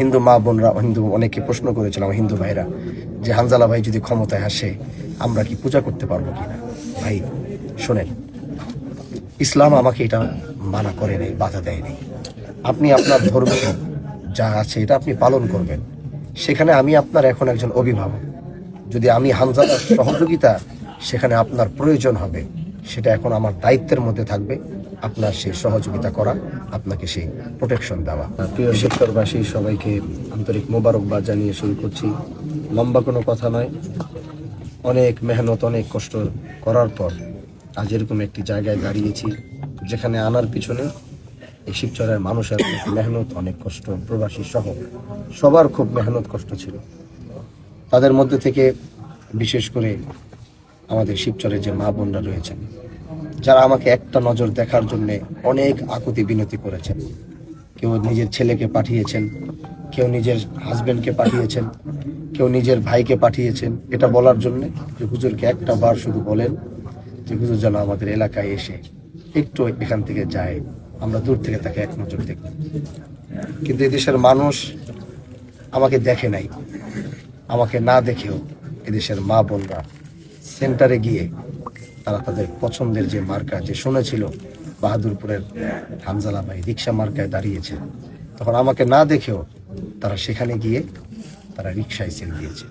হিন্দু মা বোনরা, হিন্দু অনেকে প্রশ্ন করেছিলাম, হিন্দু ভাইরা, যে হানজালা ভাই যদি ক্ষমতায় আসে আমরা কি পূজা করতে পারবো কিনা। ভাই শোনেন, ইসলাম আমাকে এটা মানা করে নেই, বাধা দেয় নেই। আপনি আপনার ধর্ম যা আছে এটা আপনি পালন করবেন। সেখানে আমি আপনার এখন একজন অভিভাবক, যদি আমি হানজালার সহযোগিতা সেখানে আপনার প্রয়োজন হবে, সেটা এখন আমার দায়িত্বের মধ্যে থাকবে আপনার সেই সহযোগিতা করা, আপনাকে সেই প্রোটেকশন দেওয়া। প্রিয় শিক্ষকবাসী, সবাইকে আন্তরিক মোবারকবাদ জানিয়ে শুরু করছি। লম্বা কোনো কথা নয়, অনেক মেহনত, অনেক কষ্ট করার পর আজ এরকম একটি জায়গায় দাঁড়িয়েছি যেখানে আনার পিছনে এই শিবচরের মানুষের মেহনত, অনেক কষ্ট, প্রবাসী সহ সবার খুব মেহনত কষ্ট ছিল। তাদের মধ্যে থেকে বিশেষ করে আমাদের শিবচরের যে মা বোনরা রয়েছেন, যারা আমাকে একটা নজর দেখার জন্যে অনেক আকুতি বিনতি করেছেন। কেউ নিজের ছেলেকে পাঠিয়েছেন, কেউ নিজের হাজব্যান্ডকে পাঠিয়েছেন, কেউ নিজের ভাইকে পাঠিয়েছেন এটা বলার জন্যে যে হুজুরকে একটা বার শুধু বলেন যে হুজুর যেন আমাদের এলাকায় এসে একটু এখান থেকে যায়, আমরা দূর থেকে তাকে এক নজর দেখব। কিন্তু এদেশের মানুষ আমাকে দেখে নাই। আমাকে না দেখেও এদেশের মা বোনরা সেন্টারে গিয়ে তারা তাদের পছন্দের যে মার্কা, যে শুনেছিল বাহাদুরপুরের হানজালা ভাই রিক্সা মার্কায় দাঁড়িয়েছে, তখন আমাকে না দেখেও তারা সেখানে গিয়ে তারা রিক্সায় সেল দিয়েছে।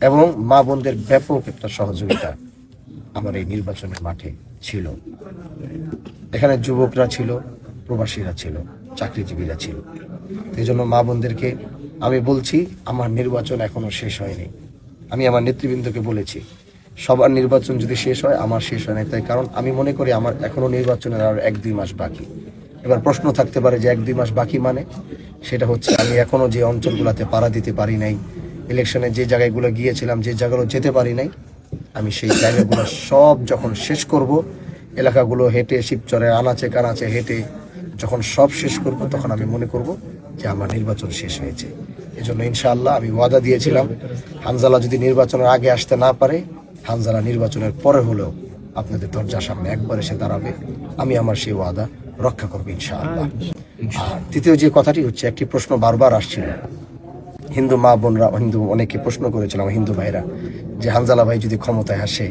এবং মা বোনদের ব্যাপক একটা সহযোগিতা আমার এই নির্বাচনের মাঠে ছিল। এখানে যুবকরা ছিল, প্রবাসীরা ছিল, চাকরিজীবীরা ছিল। এই জন্য মা বোনদেরকে আমি বলছি, আমার নির্বাচন এখনো শেষ হয়নি। আমি আমার নেতৃবৃন্দকে বলেছি, সবার নির্বাচন যদি শেষ হয়, আমার শেষ হয় না। তাই কারণ আমি মনে করি আমার এখনো নির্বাচনের আর 1-2 মাস বাকি। এবার প্রশ্ন থাকতে পারে যে 1-2 মাস বাকি মানে, সেটা হচ্ছে আমি এখনো যে অঞ্চলগুলোতে পাড়া দিতে পারি নাই, ইলেকশনে যে জায়গাগুলো গিয়েছিলাম, যে জায়গাগুলো যেতে পারি নাই, আমি সেই জায়গাগুলো সব যখন শেষ করব, এলাকাগুলো হেঁটে, শিবচরের আনাচে কানাচে হেঁটে যখন সব শেষ করব, তখন আমি মনে করব যে আমার নির্বাচন শেষ হয়েছে। এজন্য ইনশাআল্লাহ আমি ওয়াদা দিয়েছিলাম, হানজালা যদি নির্বাচনের আগে আসতে না পারে, হানজালা নির্বাচনের পরে হলেও আপনাদের দরজার সামনে একবার এসে দাঁড়াবে। আমি আমার সেই ওয়াদা রক্ষা করবো ইনশাআল্লাহ। আর তৃতীয় যে কথাটি হচ্ছে, একটি প্রশ্ন বারবার আসছিল, হিন্দু মা বোনরা, হিন্দু অনেকে প্রশ্ন করেছিলাম, হিন্দু ভাইরা, যে হানজালা ভাই যদি ক্ষমতায় আসে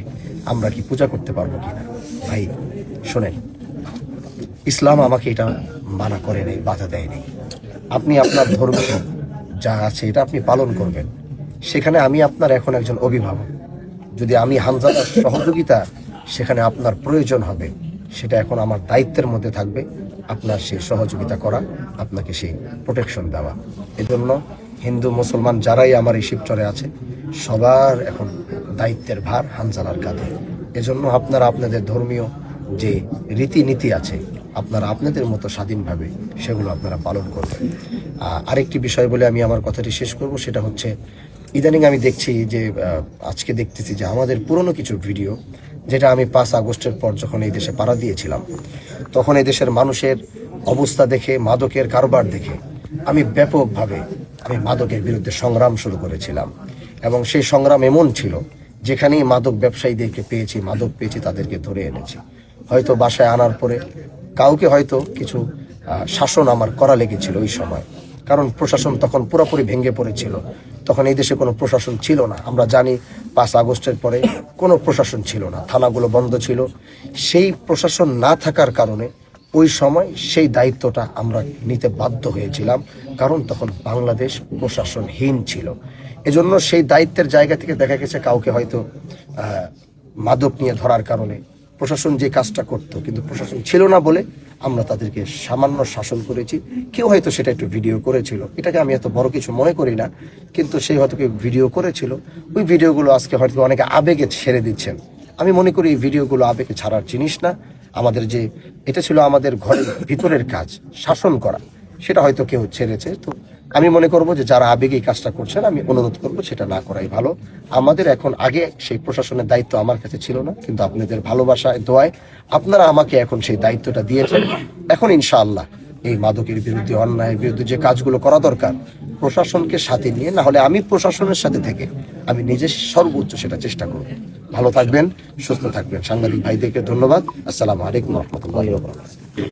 আমরা কি পূজা করতে পারবো কিনা। ভাই শোনেন, ইসলাম আমাকে এটা মানা করে নেই, বাধা দেয় নেই। আপনি আপনার ধর্ম যা আছে এটা আপনি পালন করবেন। সেখানে আমি আপনার এখন একজন অভিভাবক, যদি আমি হানজালার সহযোগিতা সেখানে আপনার প্রয়োজন হবে, সেটা এখন আমার দায়িত্বের মধ্যে থাকবে আপনার সেই সহযোগিতা করা, আপনাকে সেই প্রোটেকশন দেওয়া। এজন্য হিন্দু মুসলমান যারাই আমার এই শিবচরে আছে, সবার এখন দায়িত্বের ভার হানজালার কাঁধে। এজন্য আপনারা আপনাদের ধর্মীয় যে রীতিনীতি আছে, আপনারা আপনাদের মতো স্বাধীনভাবে সেগুলো আপনারা পালন করবেন। আরেকটি বিষয় বলে আমি আমার কথাটি শেষ করব, সেটা হচ্ছে ইদানিং আমি দেখছি যে আজকে দেখতেছি যে আমাদের পুরনো কিছু ভিডিও, যেটা আমি 5 আগস্টের পর যখন এই দেশে পাড়া দিয়েছিলাম, তখন এই দেশের মানুষের অবস্থা দেখে, মাদকের কারবার দেখে আমি ব্যাপকভাবে মাদকের বিরুদ্ধে সংগ্রাম শুরু করেছিলাম। এবং সেই সংগ্রাম এমন ছিল, যেখানেই মাদক ব্যবসায়ীদেরকে পেয়েছি, মাদক পেয়েছি, তাদেরকে ধরে এনেছি। হয়তো বাসায় আনার পরে কাউকে হয়তো কিছু শাসন আমার করা লেগেছিল ওই সময়, কারণ প্রশাসন তখন পুরোপুরি ভেঙে পড়েছিল। তখন এই দেশে কোনো প্রশাসন ছিল না। আমরা জানি 5 আগস্টের পরে কোনো প্রশাসন ছিল না, থানাগুলো বন্ধ ছিল। সেই প্রশাসন না থাকার কারণে ওই সময় সেই দায়িত্বটা আমরা নিতে বাধ্য হয়েছিলাম, কারণ তখন বাংলাদেশ প্রশাসনহীন ছিল। এজন্য সেই দায়িত্বের জায়গা থেকে দেখা গেছে কাউকে হয়তো মাদক নিয়ে ধরার কারণে প্রশাসন যে কাজটা করতো, কিন্তু প্রশাসন ছিল না বলে আমরা তাদেরকে সামান্য শাসন করেছি। কেউ হয়তো সেটা একটু ভিডিও করেছিল, এটাকে আমি এত বড় কিছু মনে করি না, কিন্তু সেই হয়তো কেউ ভিডিও করেছিল। ওই ভিডিওগুলো আজকে হয়তো অনেকে আবেগে ছেড়ে দিচ্ছেন। আমি মনে করি এই ভিডিওগুলো আবেগে ছাড়ার জিনিস না। আমাদের যে এটা ছিল আমাদের ঘরের ভিতরের কাজ, শাসন করা, সেটা হয়তো কেউ ছেড়েছে। তো আমি মনে করব যে যারা আবেগে এই কাজটা করছেন, আমি অনুরোধ করব সেটা না করাই ভালো। আমাদের এখন, আগে সেই প্রশাসনের দায়িত্ব আমার কাছে ছিল না, কিন্তু আপনাদের ভালোবাসায়, দোয়ায় আপনারা আমাকে এখন সেই দায়িত্বটা দিয়েছেন। এখন ইনশাআল্লাহ এই মাদকের বিরুদ্ধে, অন্যায়ের বিরুদ্ধে যে কাজগুলো করা দরকার, প্রশাসনকে সাথে নিয়ে, না হলে আমি প্রশাসনের সাথে থেকে আমি নিজে সর্বোচ্চ সেটা চেষ্টা করব। ভালো থাকবেন, সুস্থ থাকবেন। সাংবাদিক ভাইদেরকে ধন্যবাদ। আসসালামু আলাইকুম ওয়া রাহমাতুল্লাহি ওয়া বারাকাতুহু।